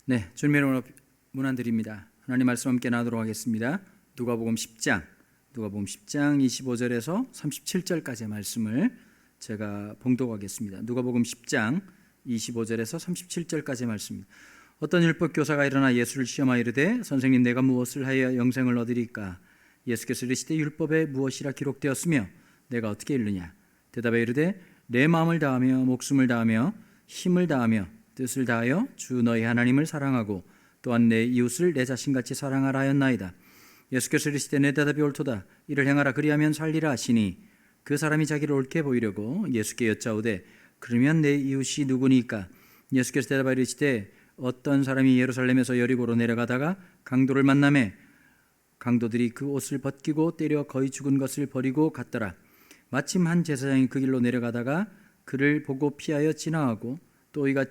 네, 주님의 이름으로 문안드립니다. 하나님 말씀 함께 나누도록 하겠습니다. 누가복음 10장 25절에서 37절까지의 말씀을 제가 봉독하겠습니다. 누가복음 10장 25절에서 37절까지의 말씀입니다. 어떤 율법 교사가 일어나 예수를 시험하여 이르되 선생님, 내가 무엇을 하여 영생을 얻으리까? 예수께서 이르시되 율법에 무엇이라 기록되었으며 내가 어떻게 읽느냐? 대답하여 이르되 내 마음을 다하며 목숨을 다하며 힘을 다하며 뜻을 다하여 주 너희 하나님을 사랑하고 또한 내 이웃을 내 자신같이 사랑하라 하였나이다. 예수께서 이르시되 내 대답이 옳도다. 이를 행하라, 그리하면 살리라 하시니 그 사람이 자기를 옳게 보이려고 예수께 여짜오되 그러면 내 이웃이 누구니까? 예수께서 대답하여 이르시되 어떤 사람이 예루살렘에서 여리고로 내려가다가 강도를 만나매 강도들이 그 옷을 벗기고 때려 거의 죽은 것을 버리고 갔더라. 마침 한 제사장이 그 길로 내려가다가 그를 보고 피하여 지나가고 또 이와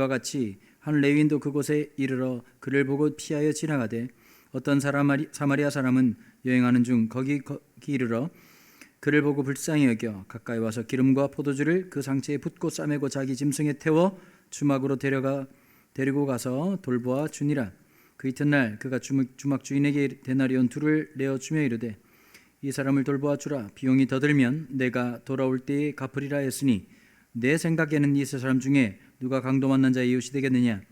같이 한 레위인도 그곳에 이르러 그를 보고 피하여 지나가되 어떤 사마리아 사람은 여행하는 중 거기 이르러 그를 보고 불쌍히 여겨 가까이 와서 기름과 포도주를 그 상체에 붓고 싸매고 자기 짐승에 태워 주막으로 데리고 가서 돌보아 주니라. 그 이튿날 그가 주막 주인에게 데나리온 2를 내어주며 이르되 이 사람을 돌보아 주라. 비용이 더 들면 내가 돌아올 때에 갚으리라 했으니 내 생각에는 이 세 사람 중에 누가 강도 만난 자의 이웃이 되겠느냐?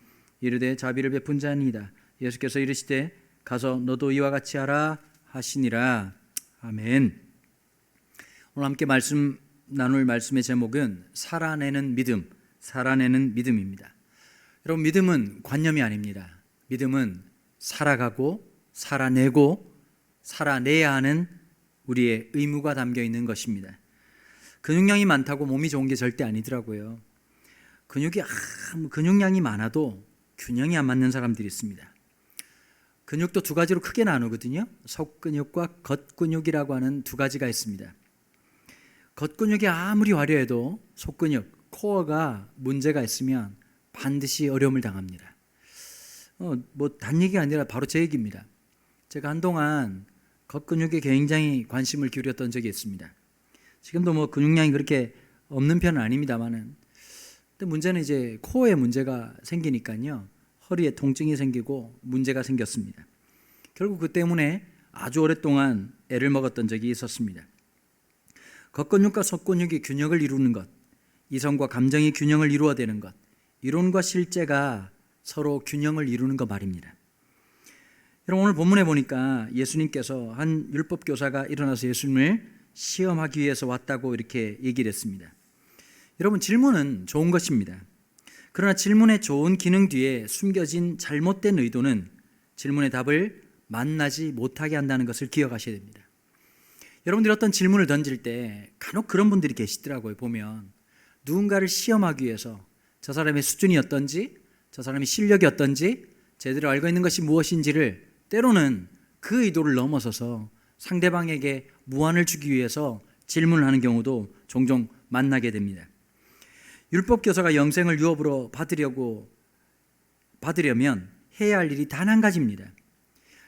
이르되 자비를 베푼 자니이다. 예수께서 이르시되 가서 너도 이와 같이 하라 하시니라. 아멘. 오늘 함께 나눌 말씀의 제목은 살아내는 믿음입니다. 여러분, 믿음은 관념이 아닙니다. 믿음은 살아가고 살아내고 살아내야 하는 우리의 의무가 담겨 있는 것입니다. 근육량이 많다고 몸이 좋은 게 절대 아니더라고요. 근육량이 많아도 균형이 안 맞는 사람들이 있습니다. 근육도 2가지로 크게 나누거든요. 속근육과 겉근육이라고 하는 2가지가 있습니다. 겉근육이 아무리 화려해도 속근육, 코어가 문제가 있으면 반드시 어려움을 당합니다. 단 얘기가 아니라 바로 제 얘기입니다. 제가 한동안 겉근육에 굉장히 관심을 기울였던 적이 있습니다. 지금도 근육량이 그렇게 없는 편은 아닙니다만은, 근데 문제는 이제 코어에 문제가 생기니까요, 허리에 통증이 생기고 문제가 생겼습니다. 결국 그 때문에 아주 오랫동안 애를 먹었던 적이 있었습니다. 겉근육과 속근육이 균형을 이루는 것, 이성과 감정이 균형을 이루어야 되는 것, 이론과 실제가 서로 균형을 이루는 것 말입니다. 여러분, 오늘 본문에 보니까 예수님께서 한 율법 교사가 일어나서 예수님을 시험하기 위해서 왔다고 이렇게 얘기를 했습니다. 여러분, 질문은 좋은 것입니다. 그러나 질문의 좋은 기능 뒤에 숨겨진 잘못된 의도는 질문의 답을 만나지 못하게 한다는 것을 기억하셔야 됩니다. 여러분들이 어떤 질문을 던질 때 간혹 그런 분들이 계시더라고요. 보면 누군가를 시험하기 위해서 저 사람의 수준이 어떤지, 저 사람의 실력이 어떤지, 제대로 알고 있는 것이 무엇인지를 때로는 그 의도를 넘어서서 상대방에게 무안을 주기 위해서 질문을 하는 경우도 종종 만나게 됩니다. 율법 교사가 영생을 유업으로 받으려면 해야 할 일이 단 한 가지입니다.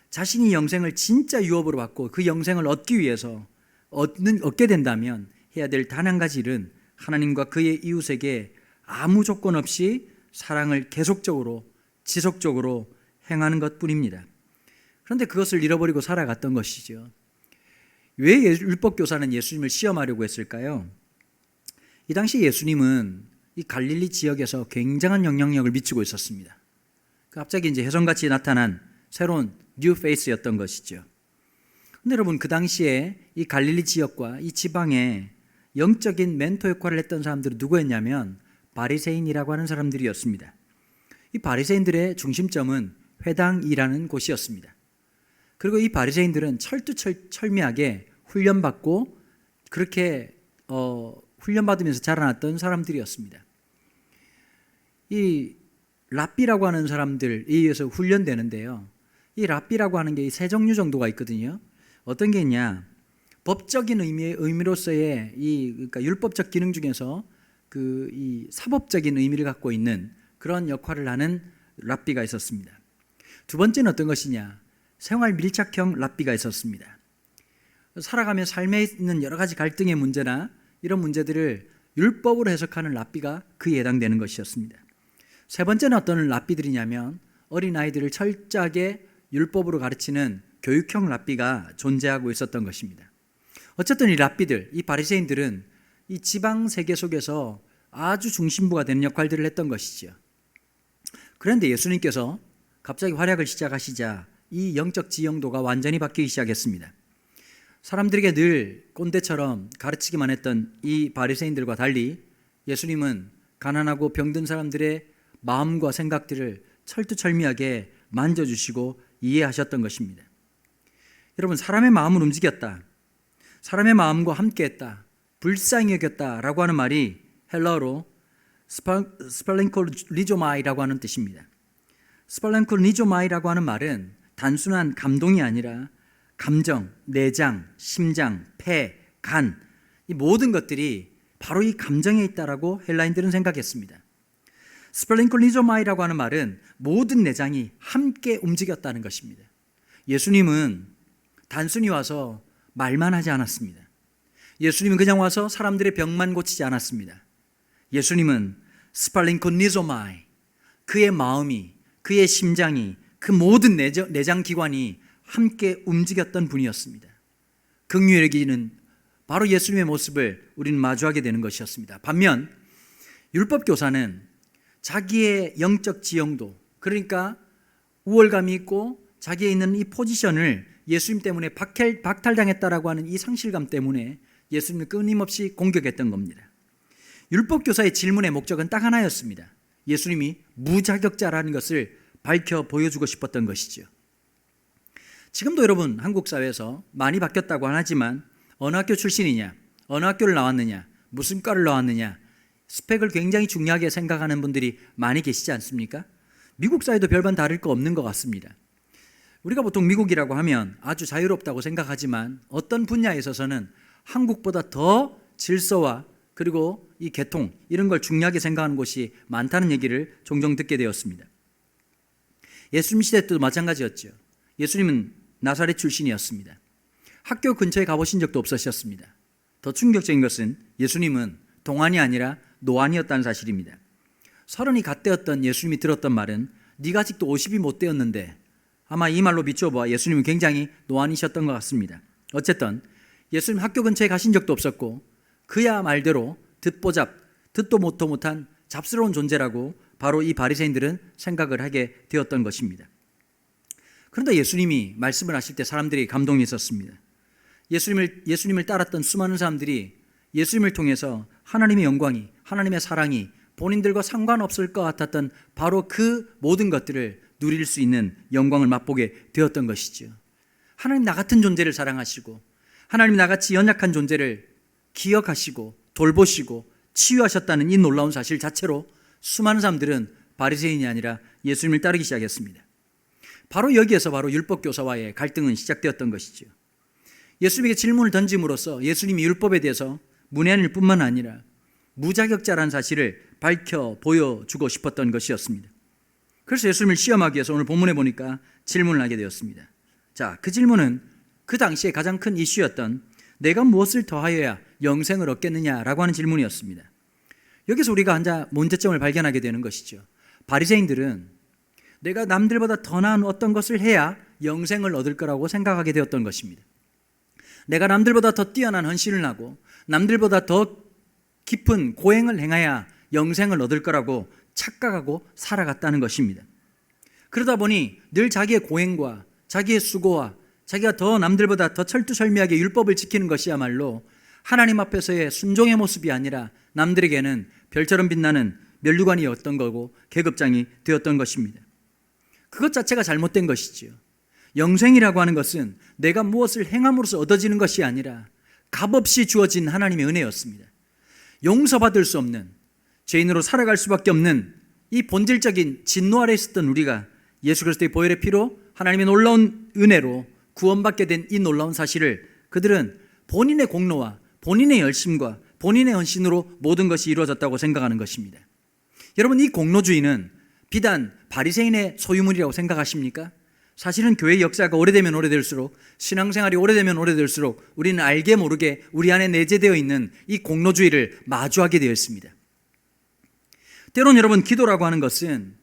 자신이 영생을 진짜 유업으로 받고 그 영생을 얻기 위해서 얻게 된다면 해야 될 단 한 가지 일은 하나님과 그의 이웃에게 아무 조건 없이 사랑을 계속적으로 지속적으로 행하는 것뿐입니다. 그런데 그것을 잃어버리고 살아갔던 것이죠. 왜 율법 교사는 예수님을 시험하려고 했을까요? 이 당시 예수님은 이 갈릴리 지역에서 굉장한 영향력을 미치고 있었습니다. 갑자기 이제 혜성같이 나타난 새로운 뉴 페이스였던 것이죠. 그런데 여러분, 그 당시에 이 갈릴리 지역과 이 지방에 영적인 멘토 역할을 했던 사람들은 누구였냐면 바리새인이라고 하는 사람들이었습니다. 이 바리새인들의 중심점은 회당이라는 곳이었습니다. 그리고 이 바리새인들은 철두철미하게 훈련받고 그렇게 훈련받으면서 자라났던 사람들이었습니다. 이 랍비라고 하는 사람들에 의해서 훈련되는데요, 이 랍비라고 하는 게 3종류 정도가 있거든요. 어떤 게 있냐? 법적인 의미로서의 그러니까 율법적 기능 중에서 이 사법적인 의미를 갖고 있는 그런 역할을 하는 랍비가 있었습니다. 2번째는 어떤 것이냐? 생활 밀착형 랍비가 있었습니다. 살아가며 삶에 있는 여러 가지 갈등의 문제나 이런 문제들을 율법으로 해석하는 랍비가 그에 해당되는 것이었습니다. 세 번째는 어떤 랍비들이냐면 어린아이들을 철저하게 율법으로 가르치는 교육형 랍비가 존재하고 있었던 것입니다. 어쨌든 이 랍비들, 이 바리새인들은 이 지방 세계 속에서 아주 중심부가 되는 역할들을 했던 것이죠. 그런데 예수님께서 갑자기 활약을 시작하시자 이 영적 지형도가 완전히 바뀌기 시작했습니다. 사람들에게 늘 꼰대처럼 가르치기만 했던 이 바리새인들과 달리 예수님은 가난하고 병든 사람들의 마음과 생각들을 철두철미하게 만져주시고 이해하셨던 것입니다. 여러분, 사람의 마음을 움직였다, 사람의 마음과 함께했다, 불쌍히 여겼다라고 하는 말이 헬라어로 스팔랭콜리조마이라고 하는 뜻입니다. 스팔랭콜리조마이라고 하는 말은 단순한 감동이 아니라 감정, 내장, 심장, 폐, 간, 이 모든 것들이 바로 이 감정에 있다라고 헬라인들은 생각했습니다. 스팔랭콜리조마이라고 하는 말은 모든 내장이 함께 움직였다는 것입니다. 예수님은 단순히 와서 말만 하지 않았습니다. 예수님은 그냥 와서 사람들의 병만 고치지 않았습니다. 예수님은 스팔랭콜리조마이, 그의 마음이, 그의 심장이, 그 모든 내장 기관이 함께 움직였던 분이었습니다. 긍휼히 여기는 바로 예수님의 모습을 우리는 마주하게 되는 것이었습니다. 반면 율법 교사는 자기의 영적 지형도, 그러니까 우월감이 있고 자기에 있는 이 포지션을 예수님 때문에 박탈당했다라고 하는 이 상실감 때문에 예수님을 끊임없이 공격했던 겁니다. 율법 교사의 질문의 목적은 딱 하나였습니다. 예수님이 무자격자라는 것을 밝혀 보여주고 싶었던 것이죠. 지금도 여러분 한국 사회에서 많이 바뀌었다고 하지만 어느 학교 출신이냐, 어느 학교를 나왔느냐, 무슨 과를 나왔느냐, 스펙을 굉장히 중요하게 생각하는 분들이 많이 계시지 않습니까? 미국 사회도 별반 다를 거 없는 것 같습니다. 우리가 보통 미국이라고 하면 아주 자유롭다고 생각하지만 어떤 분야에 있어서는 한국보다 더 질서와 그리고 이 계통, 이런 걸 중요하게 생각하는 곳이 많다는 얘기를 종종 듣게 되었습니다. 예수님 시대 때도 마찬가지였죠. 예수님은 나사렛 출신이었습니다. 학교 근처에 가보신 적도 없으셨습니다. 더 충격적인 것은 예수님은 동안이 아니라 노안이었다는 사실입니다. 30이 갓 되었던 예수님이 들었던 말은 네가 아직도 50이 못 되었는데, 아마 이 말로 비춰봐 예수님은 굉장히 노안이셨던 것 같습니다. 어쨌든 예수님 학교 근처에 가신 적도 없었고 그야 말대로 듣도 못한 잡스러운 존재라고 바로 이 바리새인들은 생각을 하게 되었던 것입니다. 그런데 예수님이 말씀을 하실 때 사람들이 감동이 있었습니다. 예수님을 따랐던 수많은 사람들이 예수님을 통해서 하나님의 영광이, 하나님의 사랑이 본인들과 상관없을 것 같았던 바로 그 모든 것들을 누릴 수 있는 영광을 맛보게 되었던 것이죠. 하나님 나 같은 존재를 사랑하시고 하나님 나같이 연약한 존재를 기억하시고 돌보시고 치유하셨다는 이 놀라운 사실 자체로 수많은 사람들은 바리새인이 아니라 예수님을 따르기 시작했습니다. 바로 여기에서 바로 율법교사와의 갈등은 시작되었던 것이죠. 예수님에게 질문을 던짐으로써 예수님이 율법에 대해서 문외한일 뿐만 아니라 무자격자라는 사실을 밝혀 보여주고 싶었던 것이었습니다. 그래서 예수님을 시험하기 위해서 오늘 본문에 보니까 질문을 하게 되었습니다. 자, 그 질문은 그 당시에 가장 큰 이슈였던 내가 무엇을 더하여야 영생을 얻겠느냐라고 하는 질문이었습니다. 여기서 우리가 한자 문제점을 발견하게 되는 것이죠. 바리새인들은 내가 남들보다 더 나은 어떤 것을 해야 영생을 얻을 거라고 생각하게 되었던 것입니다. 내가 남들보다 더 뛰어난 헌신을 하고 남들보다 더 깊은 고행을 행해야 영생을 얻을 거라고 착각하고 살아갔다는 것입니다. 그러다 보니 늘 자기의 고행과 자기의 수고와 자기가 더 남들보다 더 철두철미하게 율법을 지키는 것이야말로 하나님 앞에서의 순종의 모습이 아니라 남들에게는 별처럼 빛나는 면류관이었던 거고 계급장이 되었던 것입니다. 그것 자체가 잘못된 것이지요. 영생이라고 하는 것은 내가 무엇을 행함으로써 얻어지는 것이 아니라 값없이 주어진 하나님의 은혜였습니다. 용서받을 수 없는 죄인으로 살아갈 수밖에 없는 이 본질적인 진노 아래 있었던 우리가 예수 그리스도의 보혈의 피로 하나님의 놀라운 은혜로 구원받게 된 이 놀라운 사실을 그들은 본인의 공로와 본인의 열심과 본인의 헌신으로 모든 것이 이루어졌다고 생각하는 것입니다. 여러분, 이 공로주의는 비단 바리새인의 소유물이라고 생각하십니까? 사실은 교회의 역사가 오래되면 오래될수록, 신앙생활이 오래되면 오래될수록 우리는 알게 모르게 우리 안에 내재되어 있는 이 공로주의를 마주하게 되어 있습니다. 때론 여러분, 기도라고 하는 것은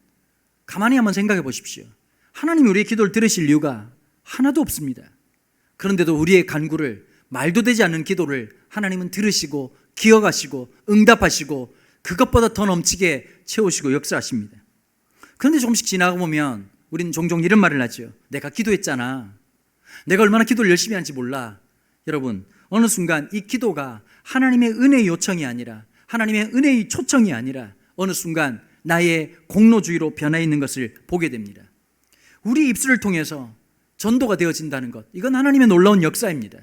가만히 한번 생각해 보십시오. 하나님이 우리의 기도를 들으실 이유가 하나도 없습니다. 그런데도 우리의 간구를, 말도 되지 않는 기도를 하나님은 들으시고 기억하시고 응답하시고 그것보다 더 넘치게 채우시고 역사하십니다. 그런데 조금씩 지나가 보면 우리는 종종 이런 말을 하죠. 내가 기도했잖아. 내가 얼마나 기도를 열심히 하는지 몰라. 여러분, 어느 순간 이 기도가 하나님의 은혜의 요청이 아니라, 하나님의 은혜의 초청이 아니라 어느 순간 나의 공로주의로 변해 있는 것을 보게 됩니다. 우리 입술을 통해서 전도가 되어진다는 것, 이건 하나님의 놀라운 역사입니다.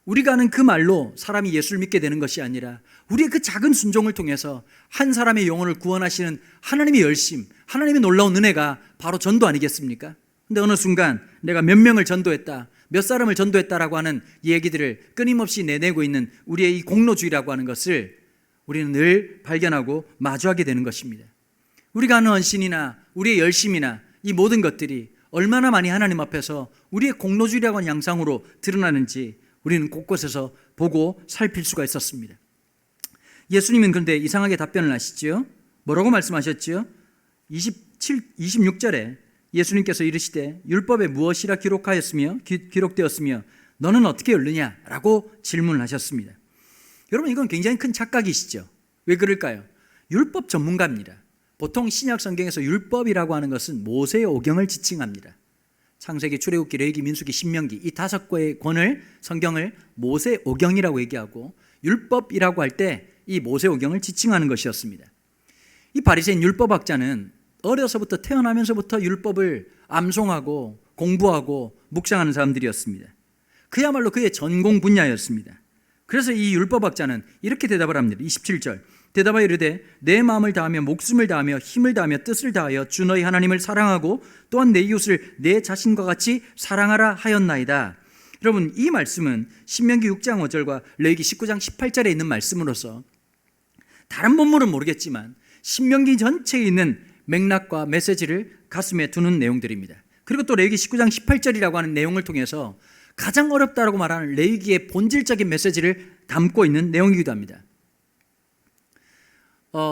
우리가 하는 그 말로 사람이 예수를 믿게 되는 것이 아니라 우리의 그 작은 순종을 통해서 한 사람의 영혼을 구원하시는 하나님의 열심, 하나님의 놀라운 은혜가 바로 전도 아니겠습니까? 근데 어느 순간 내가 몇 명을 전도했다, 몇 사람을 전도했다라고 하는 얘기들을 끊임없이 내내고 있는 우리의 이 공로주의라고 하는 것을 우리는 늘 발견하고 마주하게 되는 것입니다. 우리가 하는 헌신이나 우리의 열심이나 이 모든 것들이 얼마나 많이 하나님 앞에서 우리의 공로주의라고 하는 양상으로 드러나는지 우리는 곳곳에서 보고 살필 수가 있었습니다. 예수님은 그런데 이상하게 답변을 하시죠. 뭐라고 말씀하셨죠? 26절에 예수님께서 이르시되 율법에 무엇이라 기록되었으며 너는 어떻게 읽느냐? 라고 질문을 하셨습니다. 여러분, 이건 굉장히 큰 착각이시죠. 왜 그럴까요? 율법 전문가입니다. 보통 신약 성경에서 율법이라고 하는 것은 모세의 오경을 지칭합니다. 창세기, 출애굽기, 레위기, 민수기, 신명기, 이 5개의 권을, 성경을 모세 오경이라고 얘기하고 율법이라고 할 때 이 모세 오경을 지칭하는 것이었습니다. 이 바리새인 율법학자는 어려서부터, 태어나면서부터 율법을 암송하고 공부하고 묵상하는 사람들이었습니다. 그야말로 그의 전공 분야였습니다. 그래서 이 율법학자는 이렇게 대답을 합니다. 27절, 대답하여 이르되 내 마음을 다하며 목숨을 다하며 힘을 다하며 뜻을 다하여 주 너희 하나님을 사랑하고 또한 내 이웃을 내 자신과 같이 사랑하라 하였나이다. 여러분, 이 말씀은 신명기 6장 5절과 레위기 19장 18절에 있는 말씀으로서 다른 본문은 모르겠지만 신명기 전체에 있는 맥락과 메시지를 가슴에 두는 내용들입니다. 그리고 또 레위기 19장 18절이라고 하는 내용을 통해서 가장 어렵다라고 말하는 레위기의 본질적인 메시지를 담고 있는 내용이기도 합니다.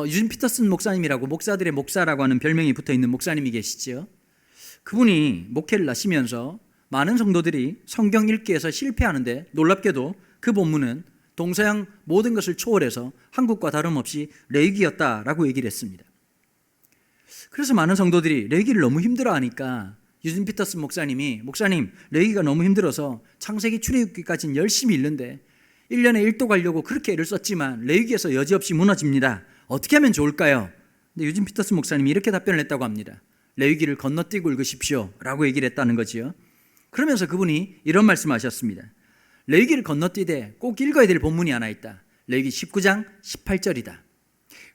유진 피터슨 목사님이라고, 목사들의 목사라고 하는 별명이 붙어있는 목사님이 계시죠. 그분이 목회를 하시면서 많은 성도들이 성경 읽기에서 실패하는데 놀랍게도 그 본문은 동서양 모든 것을 초월해서 한국과 다름없이 레위기였다라고 얘기를 했습니다. 그래서 많은 성도들이 레위기를 너무 힘들어하니까 유진 피터슨 목사님, 레위기가 너무 힘들어서 창세기, 출애굽기까지는 열심히 읽는데 1년에 1도 가려고 그렇게 애를 썼지만 레위기에서 여지없이 무너집니다. 어떻게 하면 좋을까요? 근데 유진 피터슨 목사님이 이렇게 답변을 했다고 합니다. 레위기를 건너뛰고 읽으십시오 라고 얘기를 했다는 거지요. 그러면서 그분이 이런 말씀하셨습니다. 레위기를 건너뛰되 꼭 읽어야 될 본문이 하나 있다. 레위기 19장 18절이다.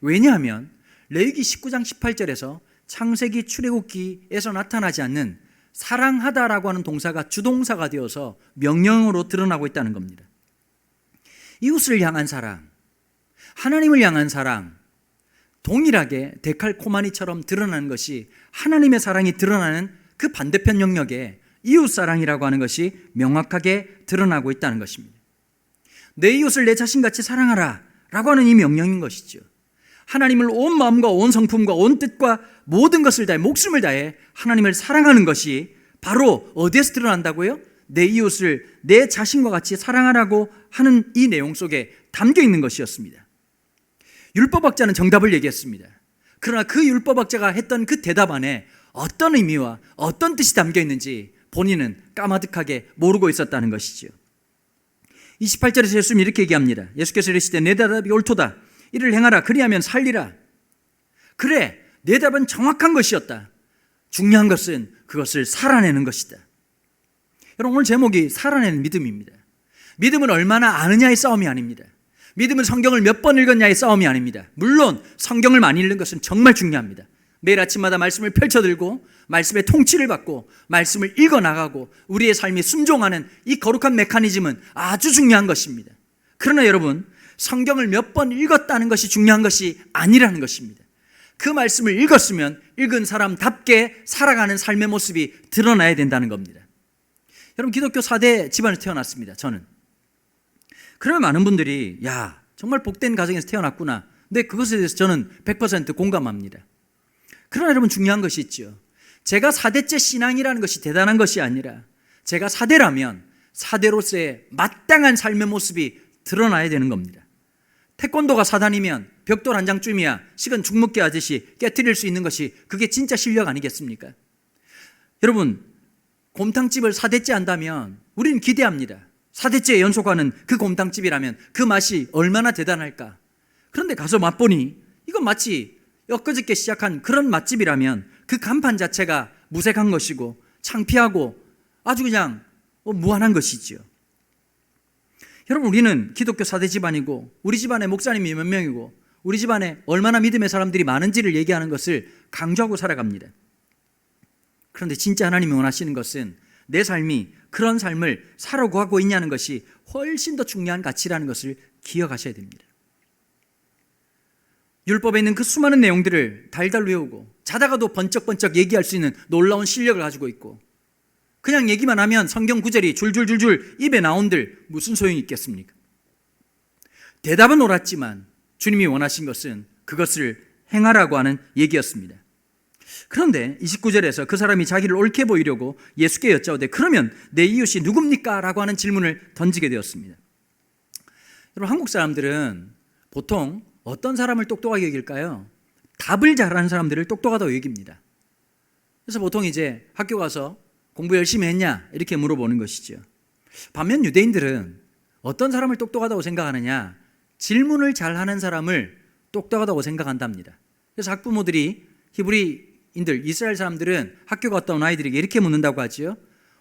왜냐하면 레위기 19장 18절에서 창세기, 출애굽기에서 나타나지 않는 사랑하다라고 하는 동사가 주동사가 되어서 명령으로 드러나고 있다는 겁니다. 이웃을 향한 사랑, 하나님을 향한 사랑, 동일하게 데칼코마니처럼 드러나는 것이 하나님의 사랑이 드러나는 그 반대편 영역에 이웃사랑이라고 하는 것이 명확하게 드러나고 있다는 것입니다. 내 이웃을 내 자신같이 사랑하라 라고 하는 이 명령인 것이죠. 하나님을 온 마음과 온 성품과 온 뜻과 모든 것을 다해, 목숨을 다해 하나님을 사랑하는 것이 바로 어디에서 드러난다고요? 내 이웃을 내 자신과 같이 사랑하라고 하는 이 내용 속에 담겨 있는 것이었습니다. 율법학자는 정답을 얘기했습니다. 그러나 그 율법학자가 했던 그 대답 안에 어떤 의미와 어떤 뜻이 담겨 있는지 본인은 까마득하게 모르고 있었다는 것이죠. 28절에서 예수님이 이렇게 얘기합니다. 예수께서 이르시되 내 대답이 옳도다. 이를 행하라. 그리하면 살리라. 그래, 내 답은 정확한 것이었다. 중요한 것은 그것을 살아내는 것이다. 여러분, 오늘 제목이 살아내는 믿음입니다. 믿음은 얼마나 아느냐의 싸움이 아닙니다. 믿음은 성경을 몇 번 읽었냐의 싸움이 아닙니다. 물론 성경을 많이 읽는 것은 정말 중요합니다. 매일 아침마다 말씀을 펼쳐들고 말씀의 통치를 받고 말씀을 읽어나가고 우리의 삶이 순종하는 이 거룩한 메커니즘은 아주 중요한 것입니다. 그러나 여러분, 성경을 몇 번 읽었다는 것이 중요한 것이 아니라는 것입니다. 그 말씀을 읽었으면 읽은 사람답게 살아가는 삶의 모습이 드러나야 된다는 겁니다. 여러분, 기독교 4대 집안에서 태어났습니다. 저는. 그러면 많은 분들이 야, 정말 복된 가정에서 태어났구나, 근데 그것에 대해서 저는 100% 공감합니다. 그러나 여러분 중요한 것이 있죠. 제가 4대째 신앙이라는 것이 대단한 것이 아니라 제가 4대라면 4대로서의 마땅한 삶의 모습이 드러나야 되는 겁니다. 태권도가 4단이면 벽돌 한 장쯤이야 식은 죽먹기 하듯이 깨트릴 수 있는 것이 그게 진짜 실력 아니겠습니까? 여러분 곰탕집을 4대째 한다면 우리는 기대합니다. 4대째 연속하는 그 곰탕집이라면 그 맛이 얼마나 대단할까. 그런데 가서 맛보니 이건 마치 엊그저께 시작한 그런 맛집이라면 그 간판 자체가 무색한 것이고 창피하고 아주 그냥 무한한 것이지요. 여러분 우리는 기독교 4대 집안이고 우리 집안에 목사님이 몇 명이고 우리 집안에 얼마나 믿음의 사람들이 많은지를 얘기하는 것을 강조하고 살아갑니다. 그런데 진짜 하나님이 원하시는 것은 내 삶이 그런 삶을 살아고 하고 있냐는 것이 훨씬 더 중요한 가치라는 것을 기억하셔야 됩니다. 율법에 있는 그 수많은 내용들을 달달 외우고 자다가도 번쩍번쩍 얘기할 수 있는 놀라운 실력을 가지고 있고 그냥 얘기만 하면 성경 구절이 줄줄줄줄 입에 나온들 무슨 소용이 있겠습니까? 대답은 옳았지만 주님이 원하신 것은 그것을 행하라고 하는 얘기였습니다. 그런데 29절에서 그 사람이 자기를 옳게 보이려고 예수께 여짜오되 그러면 내 이웃이 누굽니까? 라고 하는 질문을 던지게 되었습니다. 여러분 한국 사람들은 보통 어떤 사람을 똑똑하게 여길까요? 답을 잘하는 사람들을 똑똑하다고 여깁니다. 그래서 보통 이제 학교 가서 공부 열심히 했냐 이렇게 물어보는 것이죠. 반면 유대인들은 어떤 사람을 똑똑하다고 생각하느냐, 질문을 잘하는 사람을 똑똑하다고 생각한답니다. 그래서 학부모들이 히브리인들 이스라엘 사람들은 학교 갔다 온 아이들에게 이렇게 묻는다고 하지요.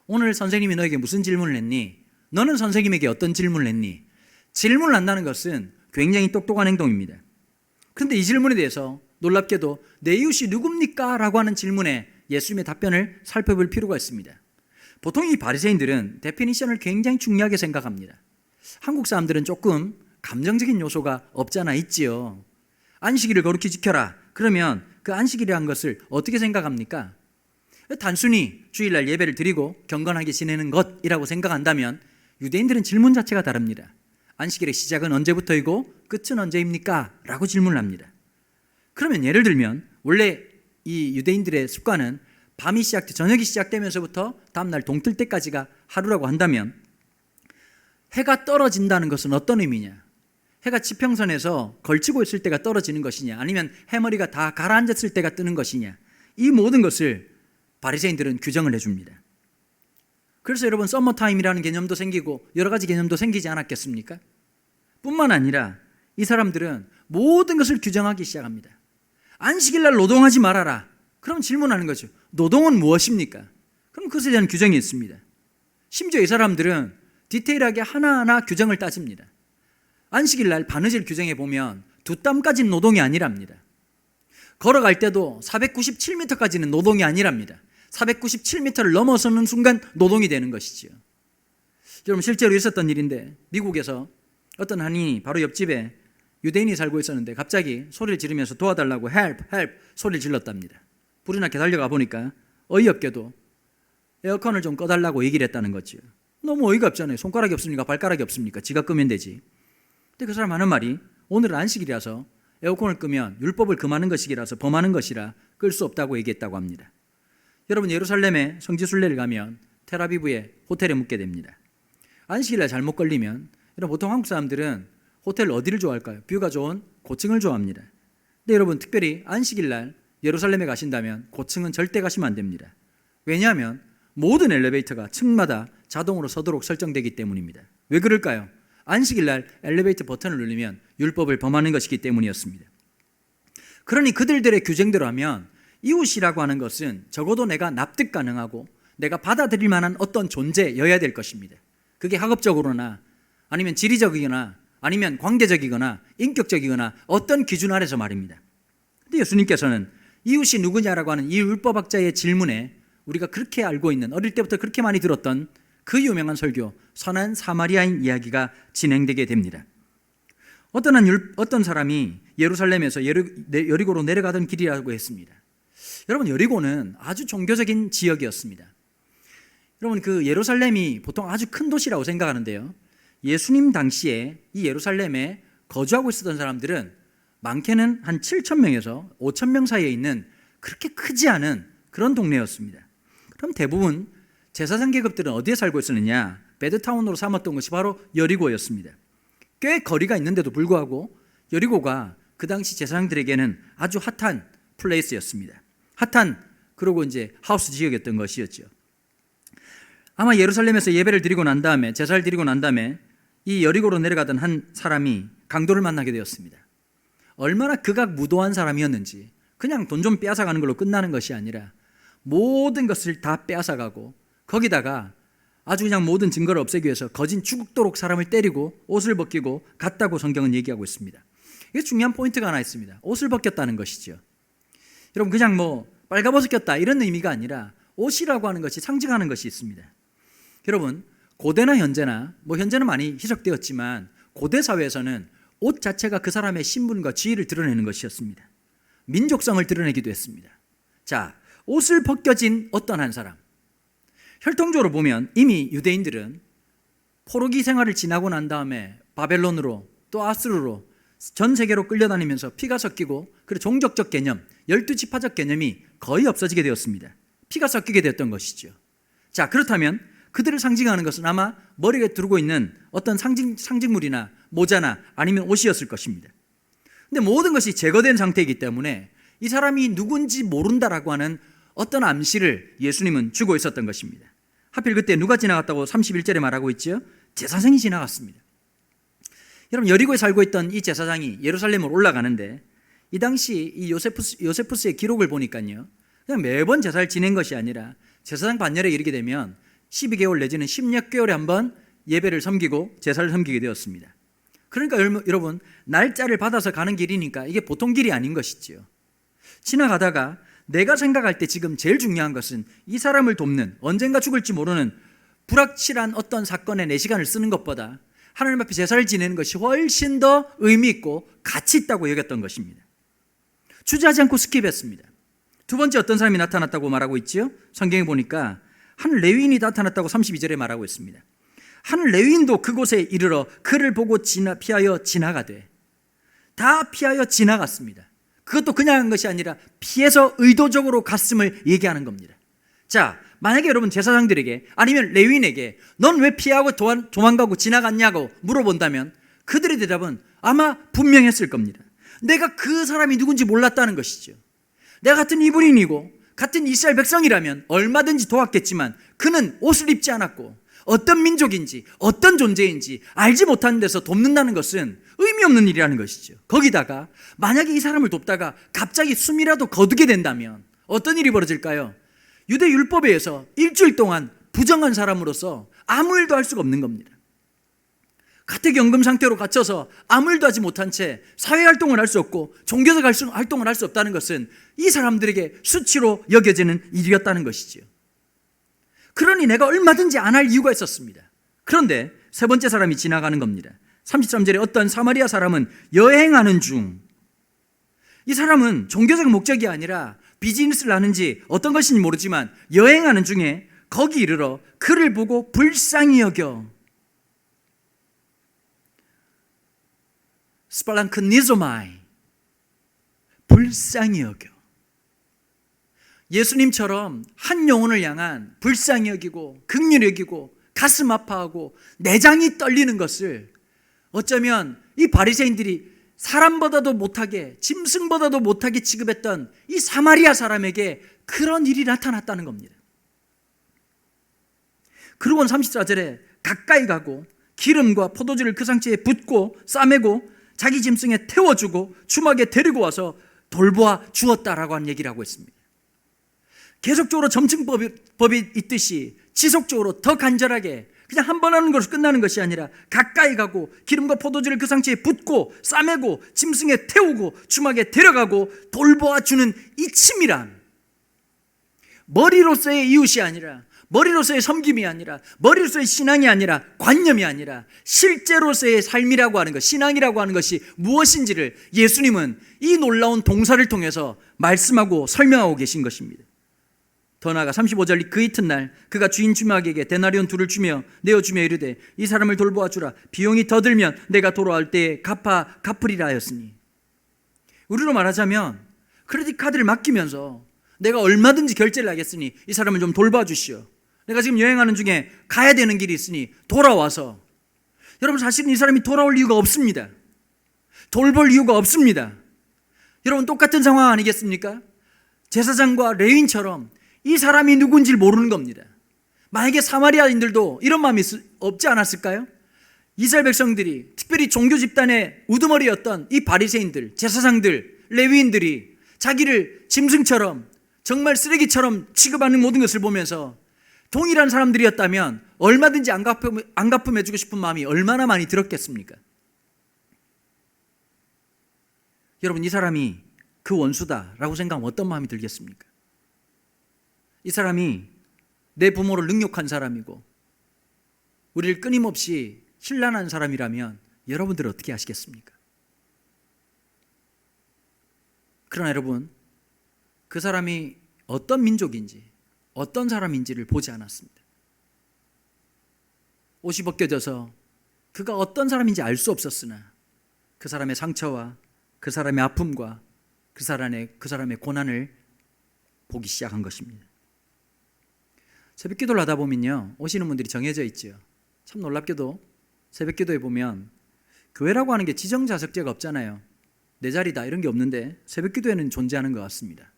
오늘 선생님이 너에게 무슨 질문을 했니? 너는 선생님에게 어떤 질문을 했니? 질문을 한다는 것은 굉장히 똑똑한 행동입니다. 그런데 이 질문에 대해서 놀랍게도 내 이웃이 누굽니까? 라고 하는 질문에 예수님의 답변을 살펴볼 필요가 있습니다. 보통 이 바리새인들은 데피니션을 굉장히 중요하게 생각합니다. 한국 사람들은 조금 감정적인 요소가 없잖아 있지요. 안식일을 거룩히 지켜라. 그러면 그 안식일이라는 것을 어떻게 생각합니까? 단순히 주일날 예배를 드리고 경건하게 지내는 것이라고 생각한다면 유대인들은 질문 자체가 다릅니다. 안식일의 시작은 언제부터이고 끝은 언제입니까? 라고 질문을 합니다. 그러면 예를 들면 원래 이 유대인들의 습관은 밤이 저녁이 시작되면서부터 다음날 동틀 때까지가 하루라고 한다면 해가 떨어진다는 것은 어떤 의미냐? 해가 지평선에서 걸치고 있을 때가 떨어지는 것이냐, 아니면 해머리가 다 가라앉았을 때가 뜨는 것이냐, 이 모든 것을 바리새인들은 규정을 해줍니다. 그래서 여러분 서머타임이라는 개념도 생기고 여러 가지 개념도 생기지 않았겠습니까? 뿐만 아니라 이 사람들은 모든 것을 규정하기 시작합니다. 안식일날 노동하지 말아라. 그럼 질문하는 거죠. 노동은 무엇입니까? 그럼 그것에 대한 규정이 있습니다. 심지어 이 사람들은 디테일하게 하나하나 규정을 따집니다. 안식일날 바느질 규정에 보면 두 땀까지는 노동이 아니랍니다. 걸어갈 때도 497m까지는 노동이 아니랍니다. 497m를 넘어서는 순간 노동이 되는 것이지요. 여러분 실제로 있었던 일인데 미국에서 어떤 한인이 바로 옆집에 유대인이 살고 있었는데 갑자기 소리를 지르면서 도와달라고 help, help 소리를 질렀답니다. 불이 나게 달려가 보니까 어이없게도 에어컨을 좀 꺼달라고 얘기를 했다는 거죠. 너무 어이가 없잖아요. 손가락이 없습니까? 발가락이 없습니까? 지가 끄면 되지. 근데 그 사람 하는 말이 오늘은 안식일이라서 에어컨을 끄면 율법을 금하는 것이라서 범하는 것이라 끌 수 없다고 얘기했다고 합니다. 여러분 예루살렘에 성지순례를 가면 텔아비브의 호텔에 묵게 됩니다. 안식일날 잘못 걸리면 여러분 보통 한국 사람들은 호텔 어디를 좋아할까요? 뷰가 좋은 고층을 좋아합니다. 근데 여러분 특별히 안식일날 예루살렘에 가신다면 고층은 절대 가시면 안 됩니다. 왜냐하면 모든 엘리베이터가 층마다 자동으로 서도록 설정되기 때문입니다. 왜 그럴까요? 안식일날 엘리베이터 버튼을 누르면 율법을 범하는 것이기 때문이었습니다. 그러니 그들의 규정대로 하면 이웃이라고 하는 것은 적어도 내가 납득 가능하고 내가 받아들일 만한 어떤 존재여야 될 것입니다. 그게 학업적으로나 아니면 지리적이거나 아니면 관계적이거나 인격적이거나 어떤 기준 아래서 말입니다. 근데 예수님께서는 이웃이 누구냐라고 하는 이 율법학자의 질문에 우리가 그렇게 알고 있는, 어릴 때부터 그렇게 많이 들었던 그 유명한 설교 선한 사마리아인 이야기가 진행되게 됩니다. 어떤 사람이 예루살렘에서 여리고로 내려가던 길이라고 했습니다. 여러분 여리고는 아주 종교적인 지역이었습니다. 여러분 그 예루살렘이 보통 아주 큰 도시라고 생각하는데요, 예수님 당시에 이 예루살렘에 거주하고 있었던 사람들은 많게는 한 7,000명에서 5,000명 사이에 있는 그렇게 크지 않은 그런 동네였습니다. 그럼 대부분 제사장 계급들은 어디에 살고 있었느냐? 배드타운으로 삼았던 것이 바로 여리고였습니다. 꽤 거리가 있는데도 불구하고 여리고가 그 당시 제사장들에게는 아주 핫한 플레이스였습니다. 핫한, 그리고 이제 하우스 지역이었던 것이었죠. 아마 예루살렘에서 예배를 드리고 난 다음에, 제사를 드리고 난 다음에 이 여리고로 내려가던 한 사람이 강도를 만나게 되었습니다. 얼마나 극악무도한 사람이었는지, 그냥 돈 좀 빼앗아가는 걸로 끝나는 것이 아니라 모든 것을 다 빼앗아가고, 거기다가 아주 그냥 모든 증거를 없애기 위해서 거진 죽도록 사람을 때리고 옷을 벗기고 갔다고 성경은 얘기하고 있습니다. 이게 중요한 포인트가 하나 있습니다. 옷을 벗겼다는 것이죠. 여러분, 그냥 뭐 빨가벗겼다 이런 의미가 아니라 옷이라고 하는 것이 상징하는 것이 있습니다. 여러분, 고대나 현재나, 뭐 현재는 많이 희석되었지만 고대 사회에서는 옷 자체가 그 사람의 신분과 지위를 드러내는 것이었습니다. 민족성을 드러내기도 했습니다. 자, 옷을 벗겨진 어떤 한 사람, 혈통적으로 보면 이미 유대인들은 포로기 생활을 지나고 난 다음에 바벨론으로 또 아수르로 전 세계로 끌려다니면서 피가 섞이고, 그리고 종족적 개념, 12지파적 개념이 거의 없어지게 되었습니다. 피가 섞이게 되었던 것이죠. 자, 그렇다면 그들을 상징하는 것은 아마 머리에 두르고 있는 어떤 상징물이나 모자나 아니면 옷이었을 것입니다. 근데 모든 것이 제거된 상태이기 때문에 이 사람이 누군지 모른다라고 하는 어떤 암시를 예수님은 주고 있었던 것입니다. 하필 그때 누가 지나갔다고 31절에 말하고 있죠? 제사장이 지나갔습니다. 여러분, 여리고에 살고 있던 이 제사장이 예루살렘으로 올라가는데, 이 당시 이 요세푸스의 기록을 보니까요, 그냥 매번 제사를 지낸 것이 아니라 제사장 반열에 이르게 되면 12개월 내지는 10여 개월에 한번 예배를 섬기고 제사를 섬기게 되었습니다. 그러니까 여러분, 날짜를 받아서 가는 길이니까 이게 보통 길이 아닌 것이지요. 지나가다가 내가 생각할 때 지금 제일 중요한 것은 이 사람을 돕는, 언젠가 죽을지 모르는 불확실한 어떤 사건에 내 시간을 쓰는 것보다 하나님 앞에 제사를 지내는 것이 훨씬 더 의미 있고 가치 있다고 여겼던 것입니다. 주저하지 않고 스킵했습니다. 두 번째 어떤 사람이 나타났다고 말하고 있죠? 성경에 보니까 한 레위인이 나타났다고 32절에 말하고 있습니다. 한 레위인도 그곳에 이르러 그를 보고 피하여 지나가되, 다 피하여 지나갔습니다. 그것도 그냥 한 것이 아니라 피해서 의도적으로 갔음을 얘기하는 겁니다. 자, 만약에 여러분 제사장들에게 아니면 레위인에게 넌 왜 피하고 도망가고 지나갔냐고 물어본다면 그들의 대답은 아마 분명했을 겁니다. 내가 그 사람이 누군지 몰랐다는 것이죠. 내가 같은 이브리인이고 같은 이스라엘 백성이라면 얼마든지 도왔겠지만 그는 옷을 입지 않았고 어떤 민족인지 어떤 존재인지 알지 못하는 데서 돕는다는 것은 의미 없는 일이라는 것이죠. 거기다가 만약에 이 사람을 돕다가 갑자기 숨이라도 거두게 된다면 어떤 일이 벌어질까요? 유대 율법에 의해서 일주일 동안 부정한 사람으로서 아무 일도 할 수가 없는 겁니다. 가택연금 상태로 갇혀서 아무 일도 하지 못한 채 사회활동을 할 수 없고 종교적 활동을 할 수 없다는 것은 이 사람들에게 수치로 여겨지는 일이었다는 것이지요. 그러니 내가 얼마든지 안 할 이유가 있었습니다. 그런데 세 번째 사람이 지나가는 겁니다. 33절에 어떤 사마리아 사람은 여행하는 중, 이 사람은 종교적 목적이 아니라 비즈니스를 하는지 어떤 것인지 모르지만 여행하는 중에 거기 이르러 그를 보고 불쌍히 여겨, 스팔랑크니조마이, 불쌍히 여겨. 예수님처럼 한 영혼을 향한 불쌍히 여기고 긍휼히 여기고 가슴 아파하고 내장이 떨리는 것을 어쩌면 이 바리새인들이 사람보다도 못하게, 짐승보다도 못하게 취급했던 이 사마리아 사람에게 그런 일이 나타났다는 겁니다. 그러고는 34절에 가까이 가고 기름과 포도주를 그 상처에 붓고 싸매고 자기 짐승에 태워주고 주막에 데리고 와서 돌보아 주었다라고 하는 얘기를 하고 있습니다. 계속적으로 점증법이 있듯이 지속적으로 더 간절하게 그냥 한 번 하는 것으로 끝나는 것이 아니라 가까이 가고 기름과 포도주를 그 상처에 붓고 싸매고 짐승에 태우고 주막에 데려가고 돌보아 주는 이 치밀함, 머리로서의 이웃이 아니라, 머리로서의 섬김이 아니라, 머리로서의 신앙이 아니라, 관념이 아니라 실제로서의 삶이라고 하는 것, 신앙이라고 하는 것이 무엇인지를 예수님은 이 놀라운 동사를 통해서 말씀하고 설명하고 계신 것입니다. 더 나아가 35절, 그 이튿날 그가 주인 주막에게 데나리온 둘을 주며 내어주며 이르되 이 사람을 돌보아 주라. 비용이 더 들면 내가 돌아올 때에 갚으리라 하였으니. 우리로 말하자면 크레딧 카드를 맡기면서 내가 얼마든지 결제를 하겠으니 이 사람을 좀 돌봐주시오. 내가 지금 여행하는 중에 가야 되는 길이 있으니 돌아와서. 여러분, 사실은 이 사람이 돌아올 이유가 없습니다. 돌볼 이유가 없습니다. 여러분, 똑같은 상황 아니겠습니까? 제사장과 레위인처럼 이 사람이 누군지 모르는 겁니다. 만약에 사마리아인들도 이런 마음이 없지 않았을까요? 이스라엘 백성들이, 특별히 종교 집단의 우두머리였던 이 바리새인들, 제사장들, 레위인들이 자기를 짐승처럼, 정말 쓰레기처럼 취급하는 모든 것을 보면서 동일한 사람들이었다면 얼마든지 안갚음해주고 싶은 마음이 얼마나 많이 들었겠습니까? 여러분, 이 사람이 그 원수다라고 생각하면 어떤 마음이 들겠습니까? 이 사람이 내 부모를 능욕한 사람이고 우리를 끊임없이 신란한 사람이라면 여러분들은 어떻게 하시겠습니까? 그러나 여러분, 그 사람이 어떤 민족인지 어떤 사람인지를 보지 않았습니다. 옷이 벗겨져서 그가 어떤 사람인지 알 수 없었으나 그 사람의 상처와 그 사람의 아픔과 그 사람의 고난을 보기 시작한 것입니다. 새벽 기도를 하다 보면요, 오시는 분들이 정해져 있죠. 참 놀랍게도 새벽 기도에 보면 교회라고 하는 게 지정자석제가 없잖아요. 내 자리다 이런 게 없는데 새벽 기도에는 존재하는 것 같습니다.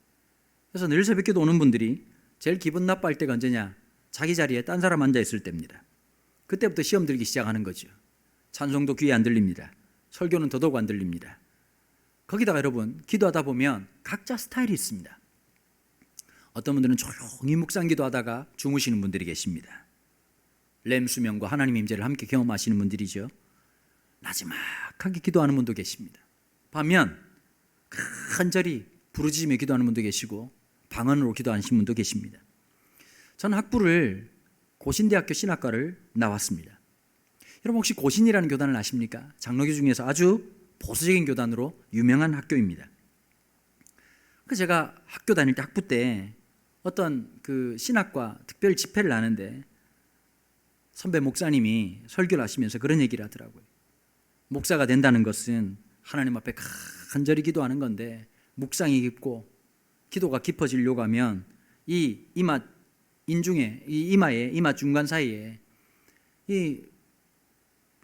그래서 늘 새벽 기도 오는 분들이 제일 기분 나빠할 때가 언제냐? 자기 자리에 딴 사람 앉아 있을 때입니다. 그때부터 시험 들기 시작하는 거죠. 찬송도 귀에 안 들립니다. 설교는 더더욱 안 들립니다. 거기다가 여러분, 기도하다 보면 각자 스타일이 있습니다. 어떤 분들은 조용히 묵상 기도하다가 주무시는 분들이 계십니다. 렘 수면과 하나님의 임재를 함께 경험하시는 분들이죠. 나지막하게 기도하는 분도 계십니다. 반면 간절히 부르짖으며 기도하는 분도 계시고 방언으로 기도하시는 분도 계십니다. 저는 학부를 고신대학교 신학과를 나왔습니다. 여러분, 혹시 고신이라는 교단을 아십니까? 장로교 중에서 아주 보수적인 교단으로 유명한 학교입니다. 그래서 제가 학교 다닐 때 학부 때 어떤 그 신학과 특별 집회를 하는데 선배 목사님이 설교를 하시면서 그런 얘기를 하더라고요. 목사가 된다는 것은 하나님 앞에 간절히 기도하는 건데 묵상이 깊고 기도가 깊어지려고 하면 이 이마 인중에, 이 이마에, 이마 중간 사이에 이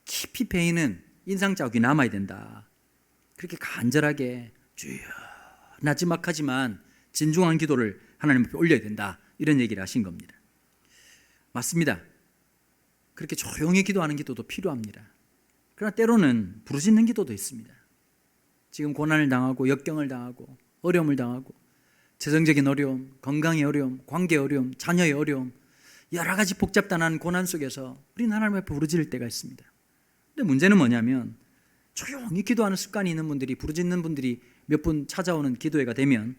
깊이 패이는 인상 자국이 남아야 된다. 그렇게 간절하게 주여, 나지막하지만 진중한 기도를 하나님 앞에 올려야 된다. 이런 얘기를 하신 겁니다. 맞습니다. 그렇게 조용히 기도하는 기도도 필요합니다. 그러나 때로는 부르짖는 기도도 있습니다. 지금 고난을 당하고 역경을 당하고 어려움을 당하고 재정적인 어려움, 건강의 어려움, 관계의 어려움, 자녀의 어려움, 여러 가지 복잡단한 고난 속에서 우리는 하나님 앞에 부르짖을 때가 있습니다. 근데 문제는 뭐냐면 조용히 기도하는 습관이 있는 분들이, 부르짖는 분들이 몇 분 찾아오는 기도회가 되면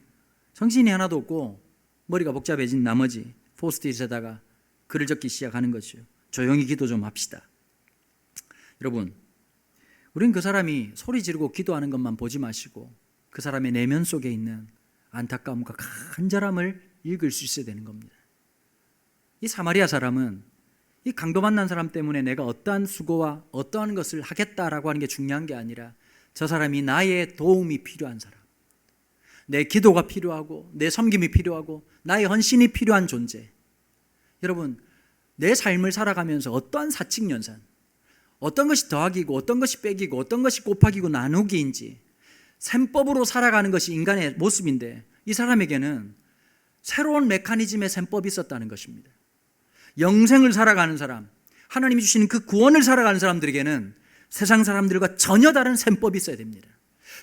정신이 하나도 없고 머리가 복잡해진 나머지 포스트잇에다가 글을 적기 시작하는 거죠. 조용히 기도 좀 합시다. 여러분, 우린 그 사람이 소리 지르고 기도하는 것만 보지 마시고 그 사람의 내면 속에 있는 안타까움과 간절함을 읽을 수 있어야 되는 겁니다. 이 사마리아 사람은 이 강도 만난 사람 때문에 내가 어떠한 수고와 어떠한 것을 하겠다라고 하는 게 중요한 게 아니라 저 사람이 나의 도움이 필요한 사람, 내 기도가 필요하고 내 섬김이 필요하고 나의 헌신이 필요한 존재. 여러분, 내 삶을 살아가면서 어떠한 사칙연산, 어떤 것이 더하기고 어떤 것이 빼기고 어떤 것이 곱하기고 나누기인지 셈법으로 살아가는 것이 인간의 모습인데 이 사람에게는 새로운 메커니즘의 셈법이 있었다는 것입니다. 영생을 살아가는 사람, 하나님이 주시는 그 구원을 살아가는 사람들에게는 세상 사람들과 전혀 다른 셈법이 있어야 됩니다.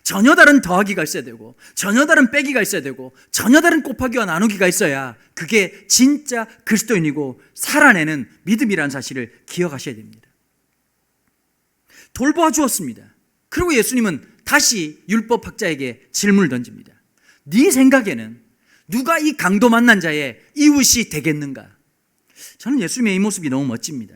전혀 다른 더하기가 있어야 되고 전혀 다른 빼기가 있어야 되고 전혀 다른 곱하기와 나누기가 있어야 그게 진짜 그리스도인이고 살아내는 믿음이라는 사실을 기억하셔야 됩니다. 돌보아 주었습니다. 그리고 예수님은 다시 율법학자에게 질문을 던집니다. 네 생각에는 누가 이 강도 만난 자의 이웃이 되겠는가? 저는 예수님의 이 모습이 너무 멋집니다.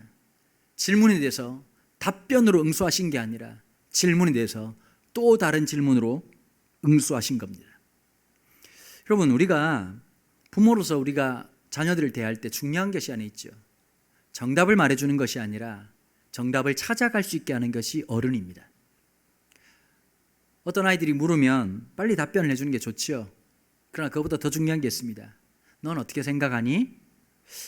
질문에 대해서 답변으로 응수하신 게 아니라 질문에 대해서 또 다른 질문으로 응수하신 겁니다. 여러분, 우리가 부모로서 우리가 자녀들을 대할 때 중요한 것이 안에 있죠. 정답을 말해주는 것이 아니라 정답을 찾아갈 수 있게 하는 것이 어른입니다. 어떤 아이들이 물으면 빨리 답변을 해주는 게 좋지요. 그러나 그것보다 더 중요한 게 있습니다. 넌 어떻게 생각하니?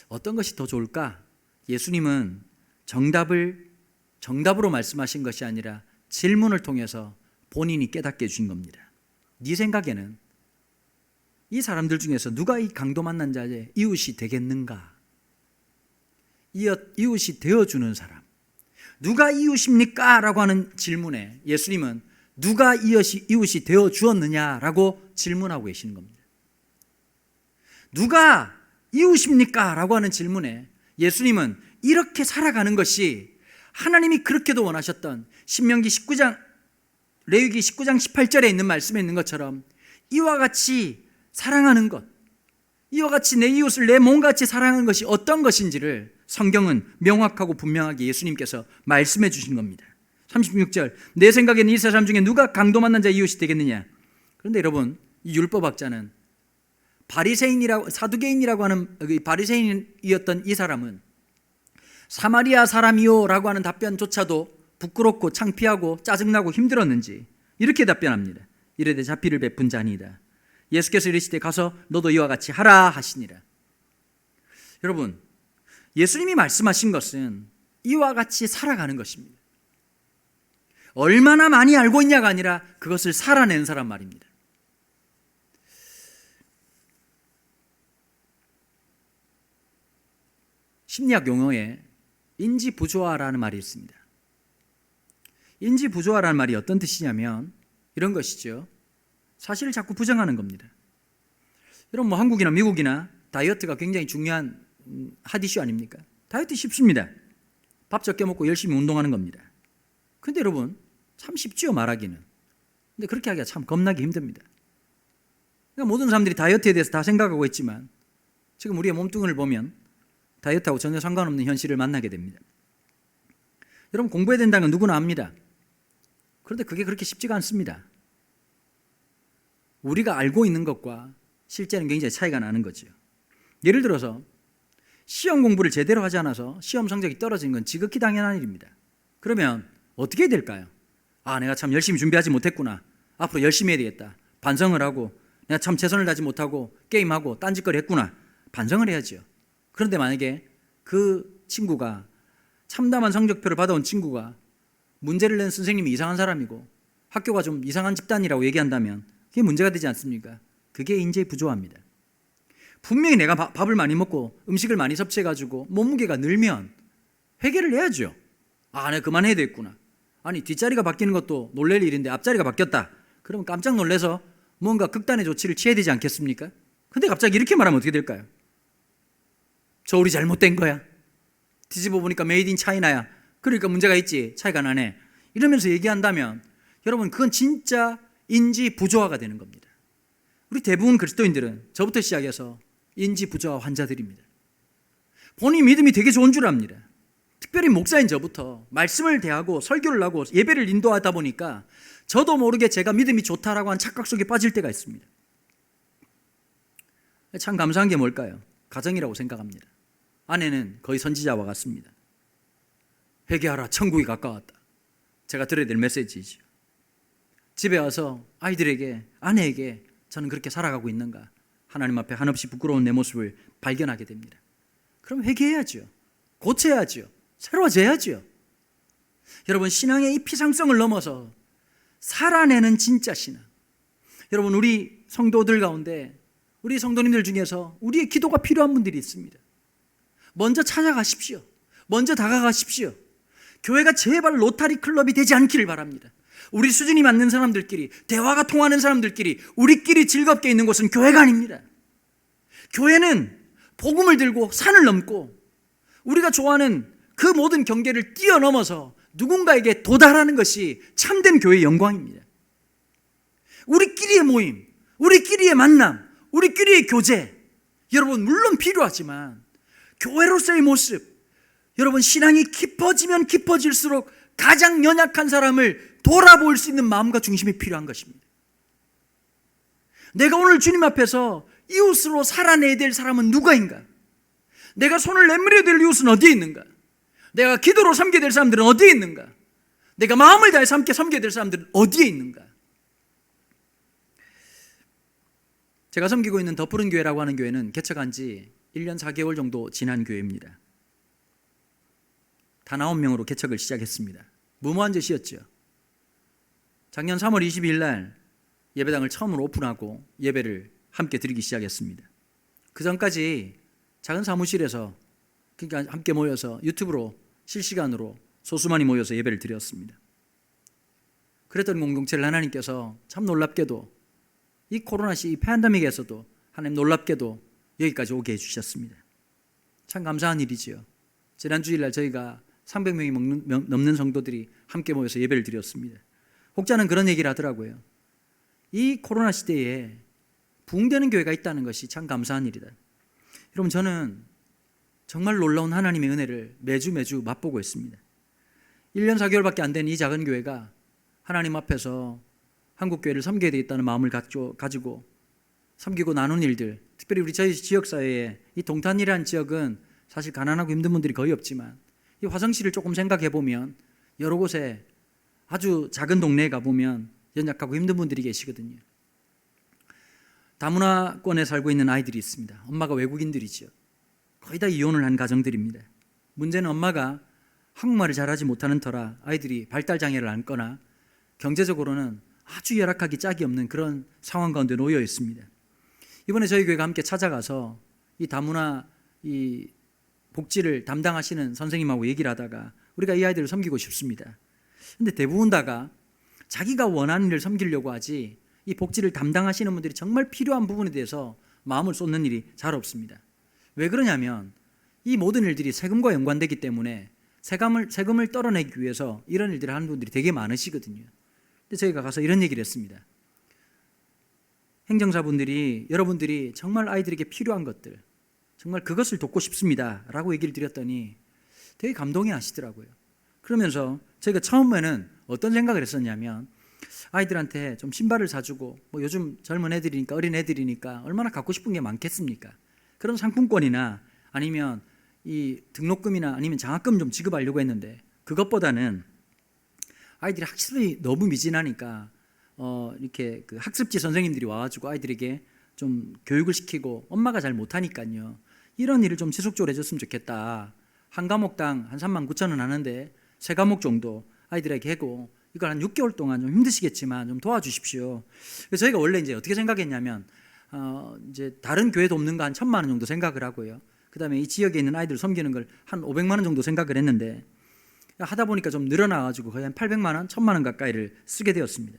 어떤 것이 더 좋을까? 예수님은 정답으로 말씀하신 것이 아니라 질문을 통해서 본인이 깨닫게 해준 겁니다. 네 생각에는 이 사람들 중에서 누가 이 강도 만난 자의 이웃이 되겠는가? 이웃이 되어주는 사람. 누가 이웃입니까? 라고 하는 질문에 예수님은 누가 이웃이 되어주었느냐라고 질문하고 계시는 겁니다. 누가 이웃입니까? 라고 하는 질문에 예수님은 이렇게 살아가는 것이 하나님이 그렇게도 원하셨던 신명기 19장, 레위기 19장 18절에 있는 말씀에 있는 것처럼 이와 같이 사랑하는 것, 이와 같이 내 이웃을 내 몸같이 사랑하는 것이 어떤 것인지를 성경은 명확하고 분명하게 예수님께서 말씀해 주신 겁니다. 36절, 내 생각에는 이 사람 중에 누가 강도 만난 자의 이웃이 되겠느냐? 그런데 여러분, 이 율법학자는 사두개인이라고 하는 바리새인이었던 이 사람은 사마리아 사람이요 라고 하는 답변조차도 부끄럽고 창피하고 짜증나고 힘들었는지 이렇게 답변합니다. 이르되 자비를 베푼 자니이다. 예수께서 이르시되 가서 너도 이와 같이 하라 하시니라. 여러분, 예수님이 말씀하신 것은 이와 같이 살아가는 것입니다. 얼마나 많이 알고 있냐가 아니라 그것을 살아내는 사람 말입니다. 심리학 용어에 인지부조화라는 말이 있습니다. 인지부조화라는 말이 어떤 뜻이냐면 이런 것이죠. 사실을 자꾸 부정하는 겁니다. 여러분, 한국이나 미국이나 다이어트가 굉장히 중요한 핫 이슈 아닙니까? 다이어트 쉽습니다. 밥 적게 먹고 열심히 운동하는 겁니다. 근데 여러분, 참 쉽지요, 말하기는. 근데 그렇게 하기가 참 겁나게 힘듭니다. 그러니까 모든 사람들이 다이어트에 대해서 다 생각하고 있지만 지금 우리의 몸뚱이를 보면 다이어트하고 전혀 상관없는 현실을 만나게 됩니다. 여러분, 공부해야 된다는 건 누구나 압니다. 그런데 그게 그렇게 쉽지가 않습니다. 우리가 알고 있는 것과 실제는 굉장히 차이가 나는 거죠. 예를 들어서 시험 공부를 제대로 하지 않아서 시험 성적이 떨어지는 건 지극히 당연한 일입니다. 그러면 어떻게 해야 될까요? 내가 참 열심히 준비하지 못했구나. 앞으로 열심히 해야 되겠다. 반성을 하고 내가 참 최선을 다하지 못하고 게임하고 딴짓거리 했구나. 반성을 해야죠. 그런데 만약에 그 친구가 참담한 성적표를 받아온 친구가 문제를 낸 선생님이 이상한 사람이고 학교가 좀 이상한 집단이라고 얘기한다면 그게 문제가 되지 않습니까? 그게 인재 부조화입니다. 분명히 내가 밥을 많이 먹고 음식을 많이 섭취해가지고 몸무게가 늘면 회개를 해야죠. 내가 그만해야 되겠구나. 아니, 뒷자리가 바뀌는 것도 놀랄 일인데 앞자리가 바뀌었다. 그러면 깜짝 놀라서 뭔가 극단의 조치를 취해야 되지 않겠습니까? 근데 갑자기 이렇게 말하면 어떻게 될까요? 저울이 잘못된 거야. 뒤집어 보니까 메이드 인 차이나야. 그러니까 문제가 있지. 차이가 나네. 이러면서 얘기한다면 여러분, 그건 진짜 인지 부조화가 되는 겁니다. 우리 대부분 그리스도인들은 저부터 시작해서 인지 부조화 환자들입니다. 본인 믿음이 되게 좋은 줄 압니다. 특별히 목사인 저부터 말씀을 대하고 설교를 하고 예배를 인도하다 보니까 저도 모르게 제가 믿음이 좋다라고 하는 착각 속에 빠질 때가 있습니다. 참 감사한 게 뭘까요? 가정이라고 생각합니다. 아내는 거의 선지자와 같습니다. 회개하라, 천국이 가까웠다. 제가 들어야 될 메시지죠. 집에 와서 아이들에게, 아내에게 저는 그렇게 살아가고 있는가, 하나님 앞에 한없이 부끄러운 내 모습을 발견하게 됩니다. 그럼 회개해야죠. 고쳐야죠. 새로워져야죠. 여러분, 신앙의 이 피상성을 넘어서 살아내는 진짜 신앙. 여러분, 우리 성도들 가운데, 우리 성도님들 중에서 우리의 기도가 필요한 분들이 있습니다. 먼저 찾아가십시오. 먼저 다가가십시오. 교회가 제발 로타리 클럽이 되지 않기를 바랍니다. 우리 수준이 맞는 사람들끼리, 대화가 통하는 사람들끼리 우리끼리 즐겁게 있는 곳은 교회가 아닙니다. 교회는 복음을 들고 산을 넘고 우리가 좋아하는 그 모든 경계를 뛰어넘어서 누군가에게 도달하는 것이 참된 교회의 영광입니다. 우리끼리의 모임, 우리끼리의 만남, 우리끼리의 교제, 여러분 물론 필요하지만 교회로서의 모습, 여러분 신앙이 깊어지면 깊어질수록 가장 연약한 사람을 돌아볼 수 있는 마음과 중심이 필요한 것입니다. 내가 오늘 주님 앞에서 이웃으로 살아내야 될 사람은 누가인가? 내가 손을 내밀어야 될 이웃은 어디에 있는가? 내가 기도로 섬겨야 될 사람들은 어디에 있는가? 내가 마음을 다해 함께 섬겨야 될 사람들은 어디에 있는가? 제가 섬기고 있는 더 푸른 교회라고 하는 교회는 개척한 지 1년 4개월 정도 지난 교회입니다. 단 9명으로 개척을 시작했습니다. 무모한 짓이었죠. 작년 3월 22일 날 예배당을 처음으로 오픈하고 예배를 함께 드리기 시작했습니다. 그 전까지 작은 사무실에서 그러니까 함께 모여서 유튜브로 실시간으로 소수만이 모여서 예배를 드렸습니다. 그랬던 공동체를 하나님께서 참 놀랍게도 이 코로나 이 팬데믹에서도 하나님 놀랍게도 여기까지 오게 해주셨습니다. 참 감사한 일이지요. 지난 주일날 저희가 300명이 넘는 성도들이 함께 모여서 예배를 드렸습니다. 혹자는 그런 얘기를 하더라고요. 이 코로나 시대에 부흥되는 교회가 있다는 것이 참 감사한 일이다. 여러분, 저는 정말 놀라운 하나님의 은혜를 매주 맛보고 있습니다. 1년 4개월밖에 안 된 이 작은 교회가 하나님 앞에서 한국교회를 섬겨야 되겠다는 마음을 가지고 섬기고 나눈 일들, 특별히 우리 저희 지역사회에 이 동탄이라는 지역은 사실 가난하고 힘든 분들이 거의 없지만 이 화성시를 조금 생각해 보면 여러 곳에 아주 작은 동네에 가보면 연약하고 힘든 분들이 계시거든요. 다문화권에 살고 있는 아이들이 있습니다. 엄마가 외국인들이죠. 거의 다 이혼을 한 가정들입니다. 문제는 엄마가 한국말을 잘하지 못하는 터라 아이들이 발달장애를 앓거나 경제적으로는 아주 열악하기 짝이 없는 그런 상황 가운데 놓여 있습니다. 이번에 저희 교회가 함께 찾아가서 이 다문화 이 복지를 담당하시는 선생님하고 얘기를 하다가 우리가 이 아이들을 섬기고 싶습니다. 근데 대부분 다가 자기가 원하는 일을 섬기려고 하지 이 복지를 담당하시는 분들이 정말 필요한 부분에 대해서 마음을 쏟는 일이 잘 없습니다. 왜 그러냐면 이 모든 일들이 세금과 연관되기 때문에 세금을 떨어내기 위해서 이런 일들을 하는 분들이 되게 많으시거든요. 근데 저희가 가서 이런 얘기를 했습니다. 행정사분들이 여러분들이 정말 아이들에게 필요한 것들 정말 그것을 돕고 싶습니다 라고 얘기를 드렸더니 되게 감동이 하시더라고요. 그러면서 저희가 처음에는 어떤 생각을 했었냐면 아이들한테 좀 신발을 사주고 뭐 요즘 젊은 애들이니까 어린 애들이니까 얼마나 갖고 싶은 게 많겠습니까? 그런 상품권이나 아니면 이 등록금이나 아니면 장학금 좀 지급하려고 했는데 그것보다는 아이들이 확실히 너무 미진하니까 이렇게 그 학습지 선생님들이 와가지고 아이들에게 좀 교육을 시키고 엄마가 잘 못하니까요. 이런 일을 좀 지속적으로 해줬으면 좋겠다. 한 과목당 한 39,000원 하는데 3과목 정도 아이들에게 하고 이걸 한 6개월 동안 좀 힘드시겠지만 좀 도와주십시오. 그래서 저희가 원래 이제 어떻게 생각했냐면 이제 다른 교회 돕는 거 한 1,000만 원 정도 생각을 하고요. 그다음에 이 지역에 있는 아이들 섬기는 걸 한 500만 원 정도 생각을 했는데 하다 보니까 좀 늘어나가지고 거의 한 800만 원, 1,000만 원 가까이를 쓰게 되었습니다.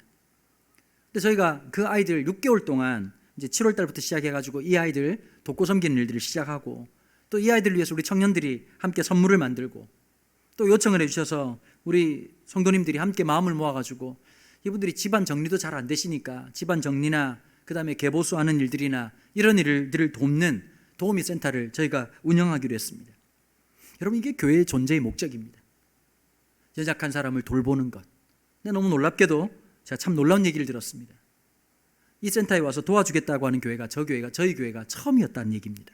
근데 저희가 그 아이들 6개월 동안 이제 7월 달부터 시작해가지고 이 아이들 돕고 섬기는 일들을 시작하고 또 이 아이들을 위해서 우리 청년들이 함께 선물을 만들고 또 요청을 해주셔서 우리 성도님들이 함께 마음을 모아가지고 이분들이 집안 정리도 잘 안 되시니까 집안 정리나 그 다음에 개보수하는 일들이나 이런 일들을 돕는 도우미 센터를 저희가 운영하기로 했습니다. 여러분, 이게 교회의 존재의 목적입니다. 연약한 사람을 돌보는 것. 근데 너무 놀랍게도 제가 참 놀라운 얘기를 들었습니다. 이 센터에 와서 도와주겠다고 하는 교회가 저희 교회가 처음이었다는 얘기입니다.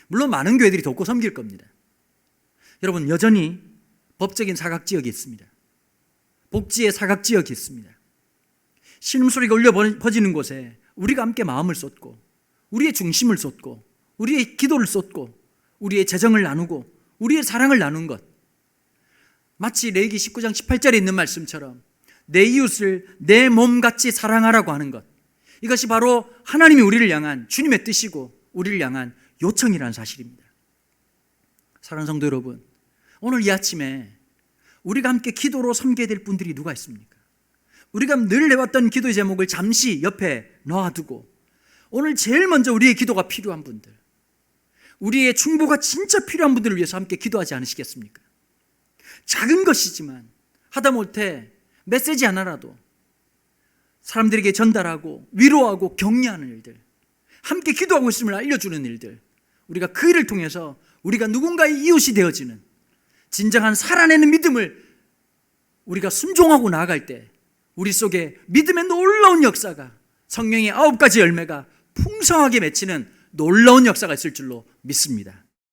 물론 많은 교회들이 돕고 섬길 겁니다. 여러분, 여전히 법적인 사각지역이 있습니다. 복지의 사각지역이 있습니다. 신음소리가 울려 퍼지는 곳에 우리가 함께 마음을 쏟고 우리의 중심을 쏟고 우리의 기도를 쏟고 우리의 재정을 나누고 우리의 사랑을 나눈 것, 마치 레위기 19장 18절에 있는 말씀처럼 내 이웃을 내 몸같이 사랑하라고 하는 것, 이것이 바로 하나님이 우리를 향한 주님의 뜻이고 우리를 향한 요청이라는 사실입니다. 사랑하는 성도 여러분, 오늘 이 아침에 우리가 함께 기도로 섬겨야 될 분들이 누가 있습니까? 우리가 늘 해왔던 기도의 제목을 잠시 옆에 놔두고 오늘 제일 먼저 우리의 기도가 필요한 분들, 우리의 충보가 진짜 필요한 분들을 위해서 함께 기도하지 않으시겠습니까? 작은 것이지만 하다못해 메시지 하나라도 사람들에게 전달하고 위로하고 격려하는 일들, 함께 기도하고 있음을 알려주는 일들, 우리가 그 일을 통해서 우리가 누군가의 이웃이 되어지는 진정한 살아내는 믿음을 우리가 순종하고 나아갈 때 우리 속에 믿음의 놀라운 역사가, 성령의 9가지 열매가 풍성하게 맺히는 놀라운 역사가 있을 줄로 믿습니다.